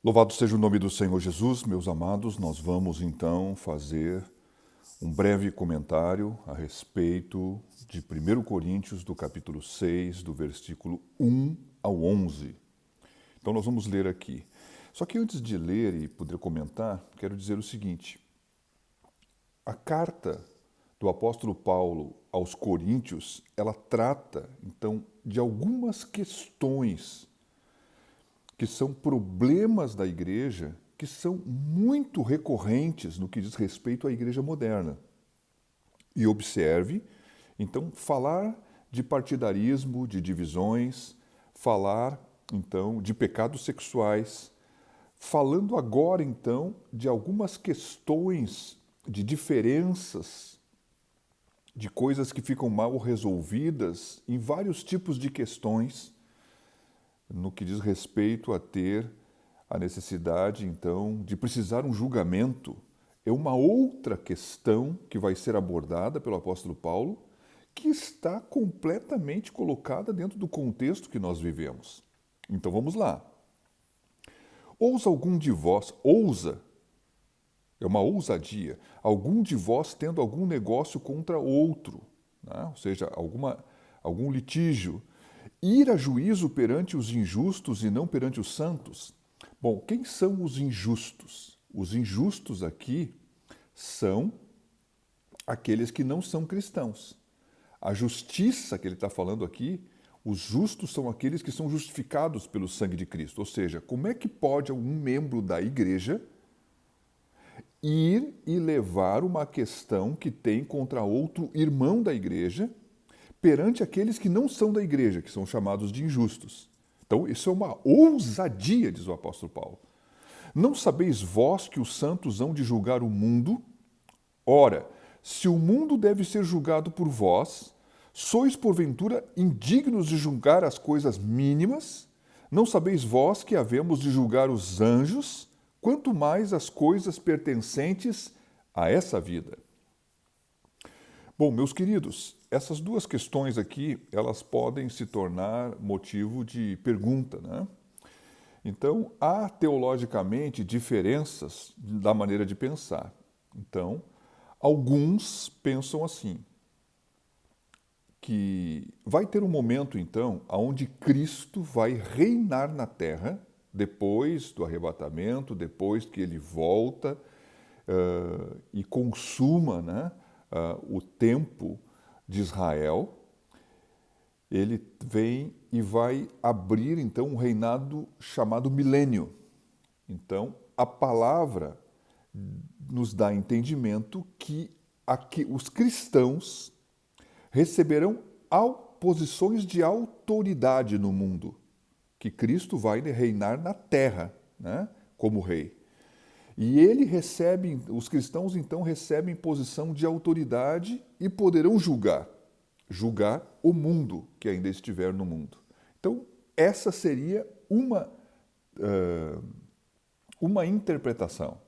Louvado seja o nome do Senhor Jesus, meus amados. Nós vamos então fazer um breve comentário a respeito de 1 Coríntios, do capítulo 6, do versículo 1 ao 11. Então nós vamos ler aqui. Só que antes de ler e poder comentar, quero dizer o seguinte: a carta do apóstolo Paulo aos Coríntios, ela trata então de algumas questões que são problemas da igreja que são muito recorrentes no que diz respeito à igreja moderna. E observe, então, falar de partidarismo, de divisões, falar, então, de pecados sexuais, falando agora, então, de algumas questões de diferenças, de coisas que ficam mal resolvidas em vários tipos de questões no que diz respeito a ter a necessidade, então, de precisar um julgamento, é uma outra questão que vai ser abordada pelo apóstolo Paulo, que está completamente colocada dentro do contexto que nós vivemos. Então vamos lá. Ousa algum de vós, é uma ousadia, algum de vós tendo algum negócio contra outro, né? Ou seja, algum litígio, ir a juízo perante os injustos e não perante os santos? Bom, quem são os injustos? Os injustos aqui são aqueles que não são cristãos. A justiça que ele está falando aqui, os justos são aqueles que são justificados pelo sangue de Cristo. Ou seja, como é que pode algum membro da igreja ir e levar uma questão que tem contra outro irmão da igreja perante aqueles que não são da igreja, que são chamados de injustos? Então, isso é uma ousadia, diz o apóstolo Paulo. Não sabeis vós que os santos hão de julgar o mundo? Ora, se o mundo deve ser julgado por vós, sois porventura indignos de julgar as coisas mínimas? Não sabeis vós que havemos de julgar os anjos, quanto mais as coisas pertencentes a essa vida? Bom, meus queridos, essas duas questões aqui, elas podem se tornar motivo de pergunta, né? Então, há teologicamente diferenças da maneira de pensar. Então, alguns pensam assim, que vai ter um momento, então, onde Cristo vai reinar na terra, depois do arrebatamento, depois que ele volta e consuma, né, o tempo de Israel. Ele vem e vai abrir, então, um reinado chamado milênio. Então, a palavra nos dá entendimento que aqui os cristãos receberão posições de autoridade no mundo, que Cristo vai reinar na terra, né, como rei. E os cristãos então recebem posição de autoridade e poderão julgar o mundo que ainda estiver no mundo. Então, essa seria uma interpretação.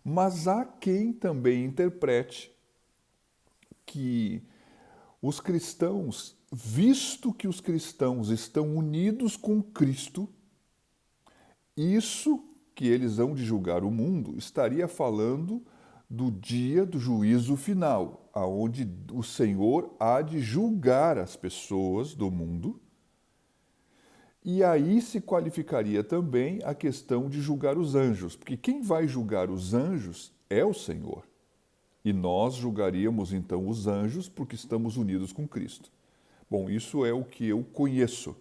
Mas há quem também interprete que os cristãos, visto que os cristãos estão unidos com Cristo, isso que eles hão de julgar o mundo estaria falando do dia do juízo final, aonde o Senhor há de julgar as pessoas do mundo. E aí se qualificaria também a questão de julgar os anjos, porque quem vai julgar os anjos é o Senhor. E nós julgaríamos então os anjos porque estamos unidos com Cristo. Bom, isso é o que eu conheço.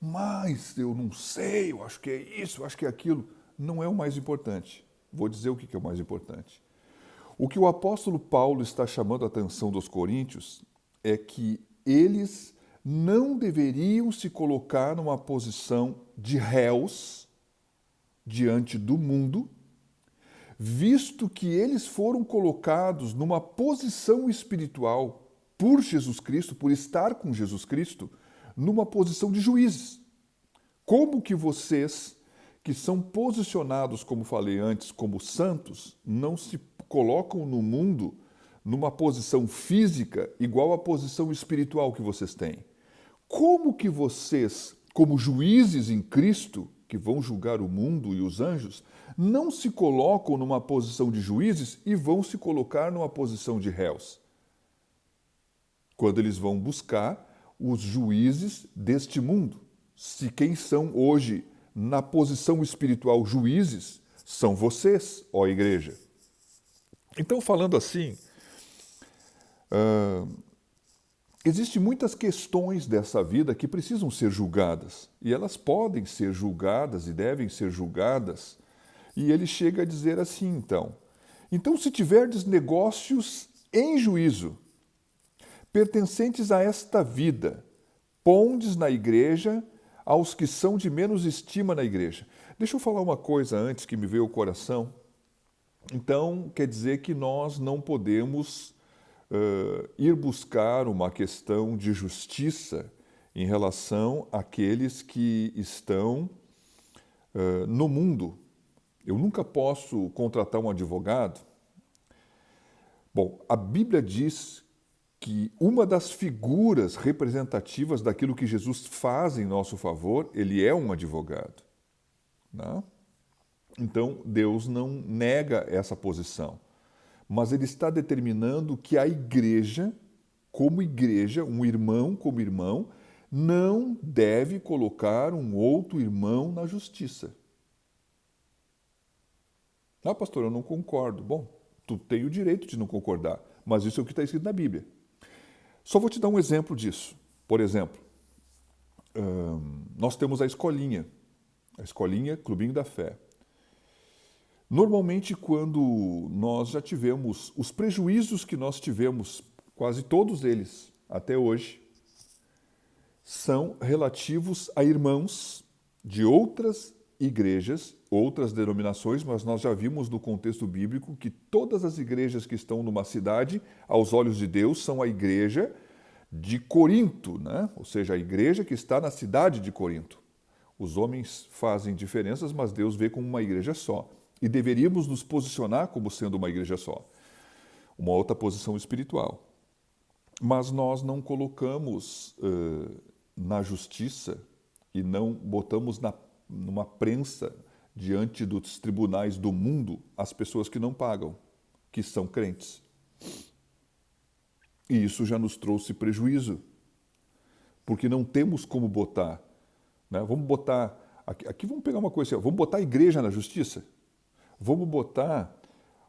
Mas eu não sei, eu acho que é isso, eu acho que é aquilo. Não é o mais importante. Vou dizer o que é o mais importante. O que o apóstolo Paulo está chamando a atenção dos coríntios é que eles não deveriam se colocar numa posição de réus diante do mundo, visto que eles foram colocados numa posição espiritual por Jesus Cristo, por estar com Jesus Cristo, numa posição de juízes. Como que vocês, que são posicionados, como falei antes, como santos, não se colocam no mundo numa posição física igual à posição espiritual que vocês têm? Como que vocês, como juízes em Cristo, que vão julgar o mundo e os anjos, não se colocam numa posição de juízes e vão se colocar numa posição de réus. Quando eles vão buscar os juízes deste mundo. Se quem são hoje, na posição espiritual, juízes, são vocês, ó igreja. Então, falando assim, existem muitas questões dessa vida que precisam ser julgadas. E elas podem ser julgadas e devem ser julgadas. E ele chega a dizer assim, então. Então, se tiverdes negócios em juízo, pertencentes a esta vida, pondes na igreja aos que são de menos estima na igreja. Deixa eu falar uma coisa antes que me veio ao coração. Então, quer dizer que nós não podemos ir buscar uma questão de justiça em relação àqueles que estão no mundo. Eu nunca posso contratar um advogado. Bom, a Bíblia diz que uma das figuras representativas daquilo que Jesus faz em nosso favor, ele é um advogado. Né? Então, Deus não nega essa posição, mas ele está determinando que a igreja, um irmão como irmão, não deve colocar um outro irmão na justiça. Ah, pastor, eu não concordo. Bom, tu tem o direito de não concordar, mas isso é o que está escrito na Bíblia. Só vou te dar um exemplo disso. Por exemplo, nós temos a escolinha Clubinho da Fé. Normalmente, quando nós já tivemos os prejuízos que nós tivemos, quase todos eles até hoje, são relativos a irmãos de outras igrejas, outras denominações, mas nós já vimos no contexto bíblico que todas as igrejas que estão numa cidade, aos olhos de Deus, são a igreja de Corinto, né? Ou seja, a igreja que está na cidade de Corinto. Os homens fazem diferenças, mas Deus vê como uma igreja só. E deveríamos nos posicionar como sendo uma igreja só. Uma outra posição espiritual. Mas nós não colocamos na justiça e não botamos numa prensa diante dos tribunais do mundo as pessoas que não pagam, que são crentes. E isso já nos trouxe prejuízo, porque não temos como botar. Né? Vamos botar, aqui vamos pegar uma coisa assim, vamos botar a igreja na justiça? Vamos botar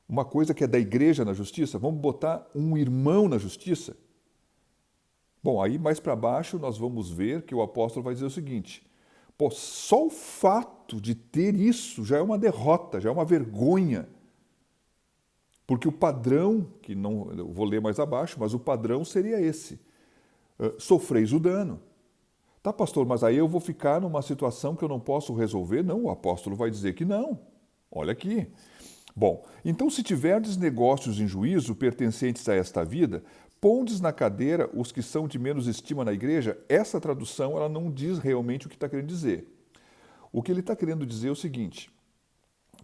uma coisa que é da igreja na justiça? Vamos botar um irmão na justiça? Bom, aí mais para baixo nós vamos ver que o apóstolo vai dizer o seguinte, pô, só o fato de ter isso já é uma derrota, já é uma vergonha. Porque o padrão, que não, eu vou ler mais abaixo, mas o padrão seria esse. Sofreis o dano. Tá, pastor, mas aí eu vou ficar numa situação que eu não posso resolver? Não, o apóstolo vai dizer que não. Olha aqui. Bom, então se tiverdes negócios em juízo pertencentes a esta vida, pondes na cadeira os que são de menos estima na igreja. Essa tradução ela não diz realmente o que está querendo dizer. O que ele está querendo dizer é o seguinte,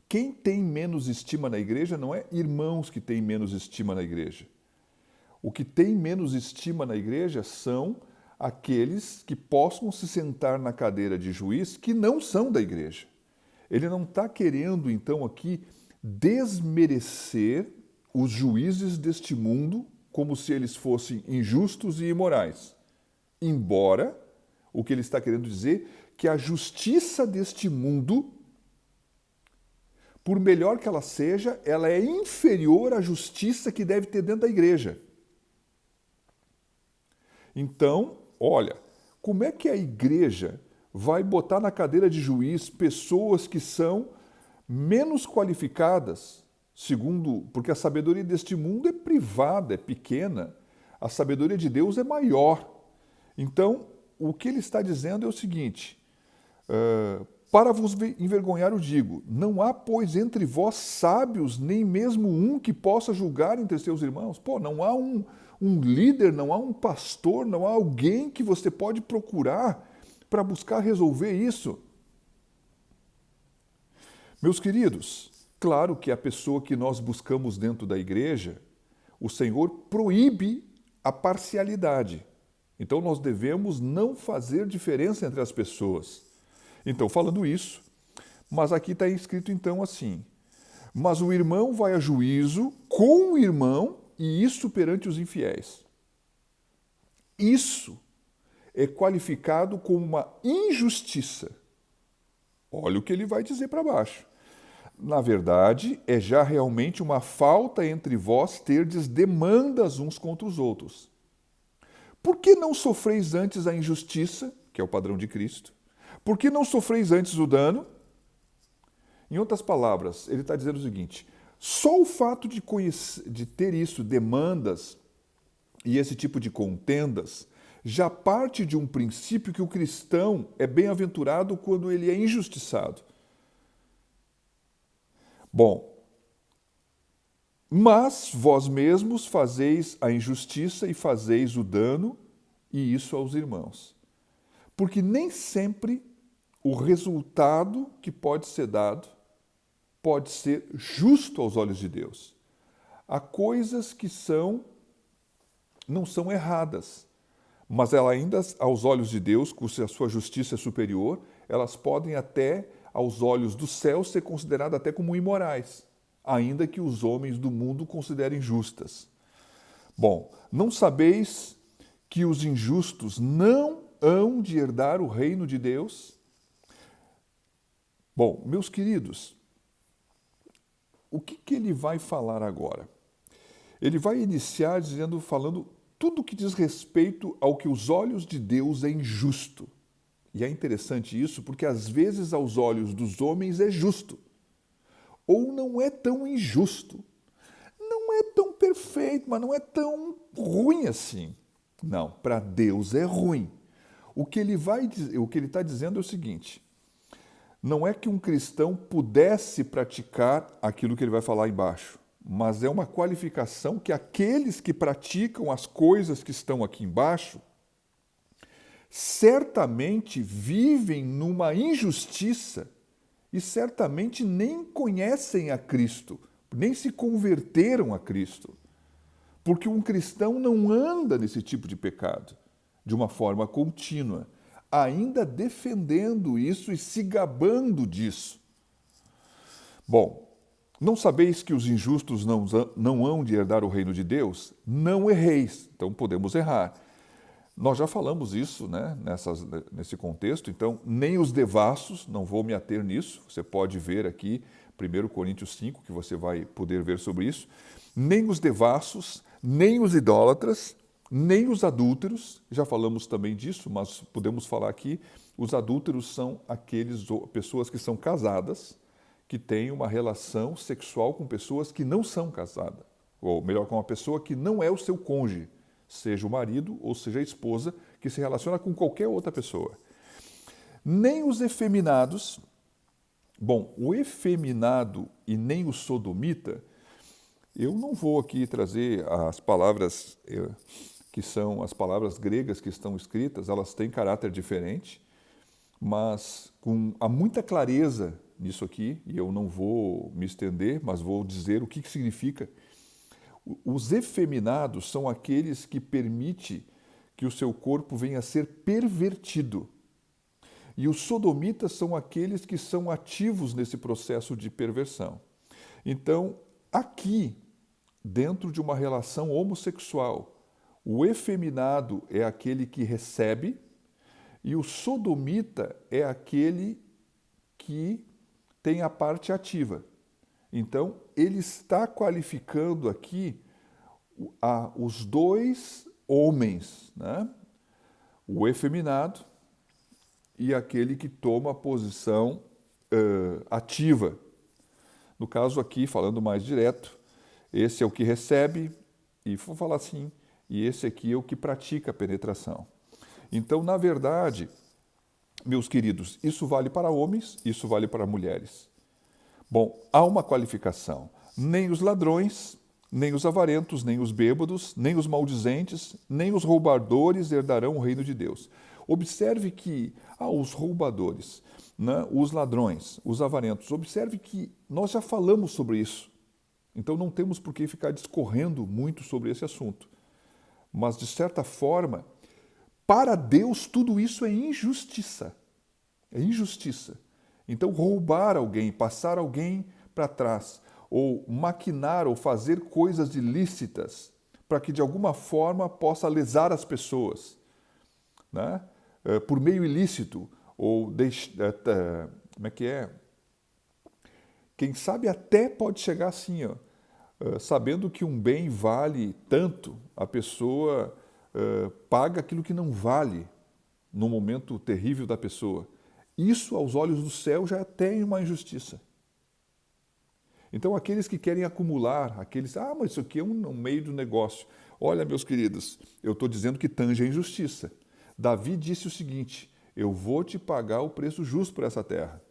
quem tem menos estima na igreja não é irmãos que têm menos estima na igreja. O que tem menos estima na igreja são aqueles que possam se sentar na cadeira de juiz que não são da igreja. Ele não está querendo, então, aqui desmerecer os juízes deste mundo como se eles fossem injustos e imorais. Embora, o que ele está querendo dizer, que a justiça deste mundo, por melhor que ela seja, ela é inferior à justiça que deve ter dentro da igreja. Então, olha, como é que a igreja vai botar na cadeira de juiz pessoas que são menos qualificadas, porque a sabedoria deste mundo é privada, é pequena, a sabedoria de Deus é maior. Então, o que ele está dizendo é o seguinte, para vos envergonhar eu digo, não há, pois, entre vós sábios, nem mesmo um que possa julgar entre seus irmãos. Pô, não há um líder, não há um pastor, não há alguém que você pode procurar para buscar resolver isso. Meus queridos, claro que a pessoa que nós buscamos dentro da igreja, o Senhor proíbe a parcialidade. Então nós devemos não fazer diferença entre as pessoas. Então, falando isso, Mas aqui está escrito então assim: mas o irmão vai a juízo com o irmão, e isso perante os infiéis. Isso é qualificado como uma injustiça. Olha o que ele vai dizer para baixo. Na verdade, é já realmente uma falta entre vós terdes demandas uns contra os outros. Por que não sofreis antes a injustiça, que é o padrão de Cristo? Por que não sofreis antes o dano? Em outras palavras, ele está dizendo o seguinte: só o fato de ter isso, demandas e esse tipo de contendas, já parte de um princípio que o cristão é bem-aventurado quando ele é injustiçado. Bom, mas vós mesmos fazeis a injustiça e fazeis o dano, e isso aos irmãos. Porque nem sempre o resultado que pode ser dado pode ser justo aos olhos de Deus. Há coisas que não são erradas, mas ela ainda, aos olhos de Deus, cuja sua justiça é superior, elas podem até, aos olhos do céu, ser consideradas até como imorais, ainda que os homens do mundo considerem justas. Bom, não sabeis que os injustos não hão de herdar o reino de Deus? Bom, meus queridos, o que ele vai falar agora? Ele vai iniciar falando tudo que diz respeito ao que os olhos de Deus é injusto. E é interessante isso porque às vezes aos olhos dos homens é justo. Ou não é tão injusto. Não é tão perfeito, mas não é tão ruim assim. Não, para Deus é ruim. O que ele está dizendo é o seguinte: não é que um cristão pudesse praticar aquilo que ele vai falar embaixo, mas é uma qualificação que aqueles que praticam as coisas que estão aqui embaixo certamente vivem numa injustiça e certamente nem conhecem a Cristo, nem se converteram a Cristo. Porque um cristão não anda nesse tipo de pecado de uma forma contínua, ainda defendendo isso e se gabando disso. Bom, não sabeis que os injustos não hão de herdar o reino de Deus? Não erreis. Então podemos errar. Nós já falamos isso, né, nesse contexto, então nem os devassos, não vou me ater nisso, você pode ver aqui 1 Coríntios 5, que você vai poder ver sobre isso, nem os devassos, nem os idólatras, nem os adúlteros, já falamos também disso, mas podemos falar aqui, os adúlteros são pessoas que são casadas, que têm uma relação sexual com pessoas que não são casadas, ou melhor, com uma pessoa que não é o seu cônjuge, seja o marido ou seja a esposa, que se relaciona com qualquer outra pessoa. Nem os efeminados, bom, o efeminado e nem o sodomita, eu não vou aqui trazer as palavras que são as palavras gregas que estão escritas, elas têm caráter diferente, mas há muita clareza nisso aqui, e eu não vou me estender, mas vou dizer o que significa. Os efeminados são aqueles que permitem que o seu corpo venha a ser pervertido. E os sodomitas são aqueles que são ativos nesse processo de perversão. Então, aqui, dentro de uma relação homossexual, o efeminado é aquele que recebe e o sodomita é aquele que tem a parte ativa. Então, ele está qualificando aqui os dois homens, né? O efeminado e aquele que toma a posição ativa. No caso aqui, falando mais direto, esse é o que recebe, e vou falar assim, e esse aqui é o que pratica a penetração. Então, na verdade, meus queridos, isso vale para homens, isso vale para mulheres. Bom, há uma qualificação. Nem os ladrões, nem os avarentos, nem os bêbados, nem os maldizentes, nem os roubadores herdarão o reino de Deus. Observe que os roubadores, né, os ladrões, os avarentos, observe que nós já falamos sobre isso. Então não temos por que ficar discorrendo muito sobre esse assunto. Mas, de certa forma, para Deus tudo isso é injustiça. É injustiça. Então, roubar alguém, passar alguém para trás, ou maquinar ou fazer coisas ilícitas para que de alguma forma possa lesar as pessoas, né? Por meio ilícito, ou como é que é? Quem sabe até pode chegar assim, ó, sabendo que um bem vale tanto, a pessoa paga aquilo que não vale no momento terrível da pessoa. Isso, aos olhos do céu, já tem uma injustiça. Então, aqueles que querem acumular, mas isso aqui é um meio do negócio. Olha, meus queridos, eu estou dizendo que tange a injustiça. Davi disse o seguinte: eu vou te pagar o preço justo por essa terra.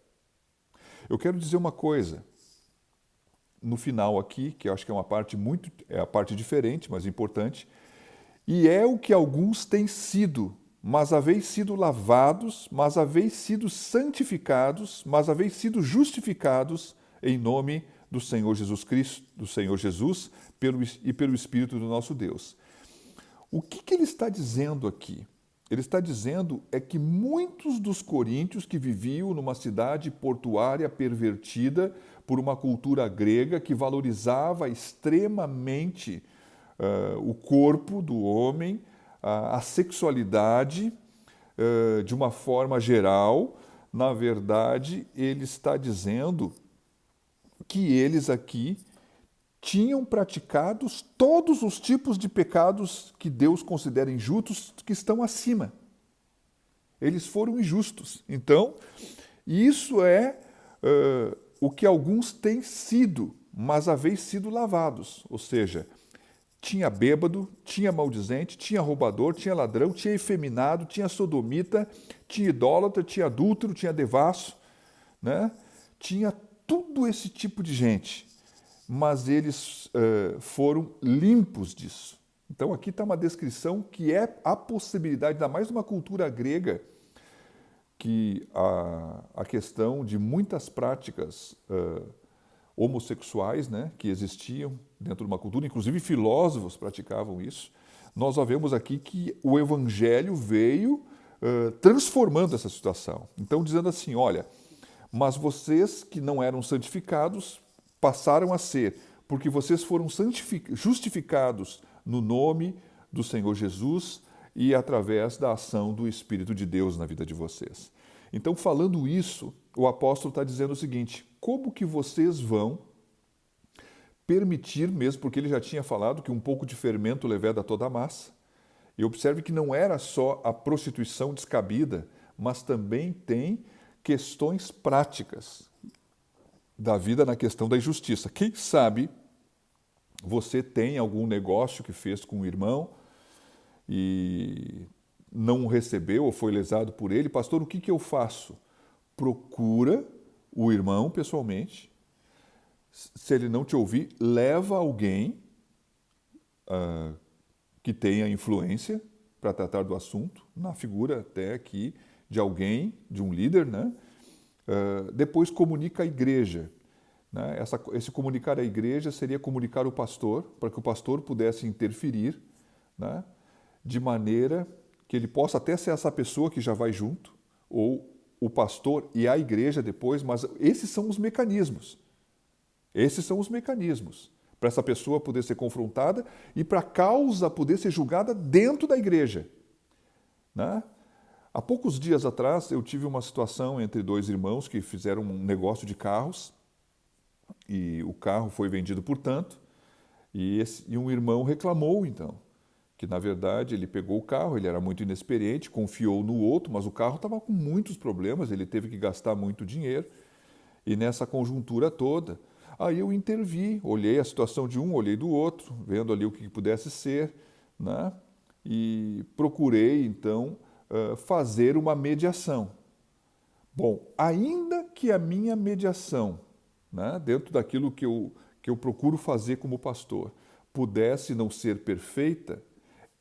Eu quero dizer uma coisa, no final aqui, que eu acho que é a parte diferente, mas importante, e é o que alguns têm sido, mas haveis sido lavados, mas haveis sido santificados, mas haveis sido justificados em nome do Senhor Jesus Cristo, do Senhor Jesus, e pelo Espírito do nosso Deus. O que ele está dizendo aqui? Ele está dizendo é que muitos dos coríntios que viviam numa cidade portuária pervertida por uma cultura grega que valorizava extremamente o corpo do homem, a sexualidade de uma forma geral, na verdade, ele está dizendo que eles aqui tinham praticado todos os tipos de pecados que Deus considera injustos, que estão acima. Eles foram injustos. Então, isso é o que alguns têm sido, mas haveis sido lavados. Ou seja, tinha bêbado, tinha maldizente, tinha roubador, tinha ladrão, tinha efeminado, tinha sodomita, tinha idólatra, tinha adúltero, tinha devasso, né? Tinha tudo esse tipo de gente, mas eles foram limpos disso. Então aqui está uma descrição que é a possibilidade, ainda mais numa cultura grega, que a questão de muitas práticas homossexuais, né, que existiam dentro de uma cultura, inclusive filósofos praticavam isso. Nós já vemos aqui que o Evangelho veio transformando essa situação. Então dizendo assim, olha, mas vocês que não eram santificados passaram a ser, porque vocês foram justificados no nome do Senhor Jesus e através da ação do Espírito de Deus na vida de vocês. Então, falando isso, o apóstolo está dizendo o seguinte: como que vocês vão permitir, mesmo porque ele já tinha falado que um pouco de fermento leveda toda a massa, e observe que não era só a prostituição descabida, mas também tem questões práticas da vida na questão da injustiça. Quem sabe você tem algum negócio que fez com um irmão e não recebeu ou foi lesado por ele. Pastor, o que eu faço? Procura o irmão pessoalmente. Se ele não te ouvir, leva alguém que tenha influência para tratar do assunto, na figura até aqui de alguém, de um líder, né? Depois comunica à igreja. Né? Esse comunicar à igreja seria comunicar ao pastor, para que o pastor pudesse interferir, né? De maneira que ele possa até ser essa pessoa que já vai junto, ou o pastor e a igreja depois, mas esses são os mecanismos. Esses são os mecanismos para essa pessoa poder ser confrontada e para a causa poder ser julgada dentro da igreja. Né? Há poucos dias atrás, eu tive uma situação entre dois irmãos que fizeram um negócio de carros e o carro foi vendido por tanto e um irmão reclamou, então, que na verdade ele pegou o carro, ele era muito inexperiente, confiou no outro, mas o carro estava com muitos problemas, ele teve que gastar muito dinheiro e nessa conjuntura toda, aí eu intervi, olhei a situação de um, olhei do outro, vendo ali o que pudesse ser, né? E procurei, então, fazer uma mediação. Bom, ainda que a minha mediação, né, dentro daquilo que eu procuro fazer como pastor, pudesse não ser perfeita,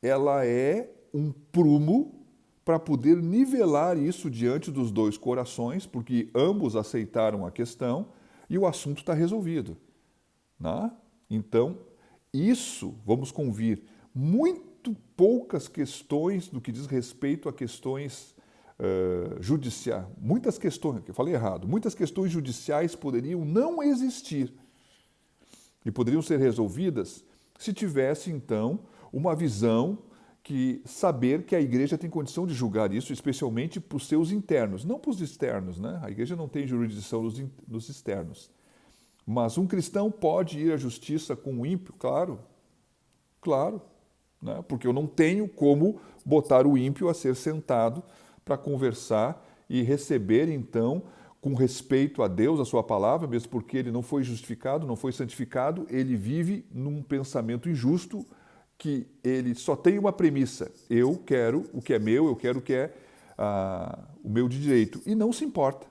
ela é um prumo para poder nivelar isso diante dos dois corações, porque ambos aceitaram a questão e o assunto está resolvido. Né? Então, isso, vamos convir, muito poucas questões no que diz respeito a questões judiciais, muitas questões, eu falei errado, muitas questões judiciais poderiam não existir e poderiam ser resolvidas se tivesse, então, uma visão que saber que a igreja tem condição de julgar isso, especialmente para os seus internos, não para os externos, né? A igreja não tem jurisdição nos externos. Mas um cristão pode ir à justiça com o ímpio? Claro, claro, né? Porque eu não tenho como botar o ímpio a ser sentado para conversar e receber, então, com respeito a Deus, a sua palavra, mesmo porque ele não foi justificado, não foi santificado, ele vive num pensamento injusto, que ele só tem uma premissa: eu quero o que é meu, eu quero o que é o meu de direito. E não se importa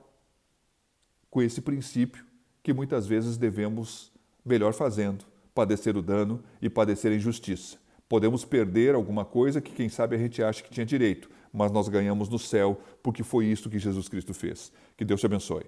com esse princípio que muitas vezes devemos melhor fazendo, padecer o dano e padecer a injustiça. Podemos perder alguma coisa que, quem sabe, a gente acha que tinha direito, mas nós ganhamos no céu, porque foi isso que Jesus Cristo fez. Que Deus te abençoe.